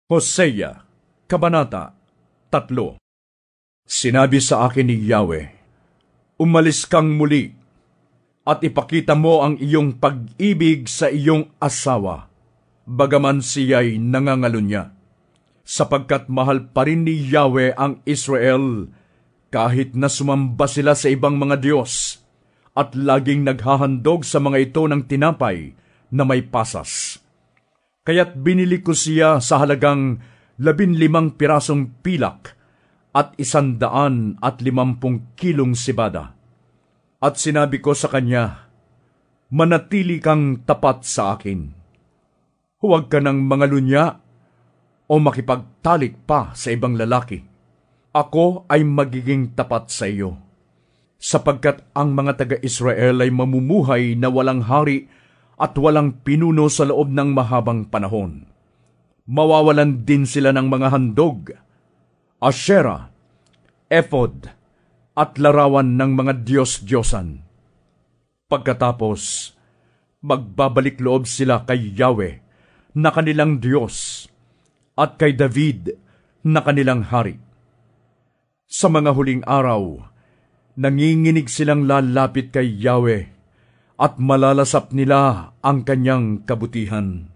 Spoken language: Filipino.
Hosea, Kabanata 3. Sinabi sa akin ni Yahweh, umalis kang muli, at ipakita mo ang iyong pag-ibig sa iyong asawa, bagaman siya'y nangangalunya, sapagkat mahal pa rin ni Yahweh ang Israel, kahit na sumamba sila sa ibang mga Diyos, at laging naghahandog sa mga ito ng tinapay na may pasas. Kaya't binili ko siya sa halagang 15 pirasong pilak at 150 kilong sibada. At sinabi ko sa kanya, manatili kang tapat sa akin. Huwag ka ng mangalunya o makipagtalik pa sa ibang lalaki. Ako ay magiging tapat sa iyo, sapagkat ang mga taga-Israel ay mamumuhay na walang hari at walang pinuno sa loob ng mahabang panahon. Mawawalan din sila ng mga handog, Asherah, ephod, at larawan ng mga Diyos-Diyosan. Pagkatapos, magbabalik loob sila kay Yahweh na kanilang Diyos at kay David na kanilang hari. Sa mga huling araw, nanginginig silang lalapit kay Yahweh at malalasap nila ang kanyang kabutihan.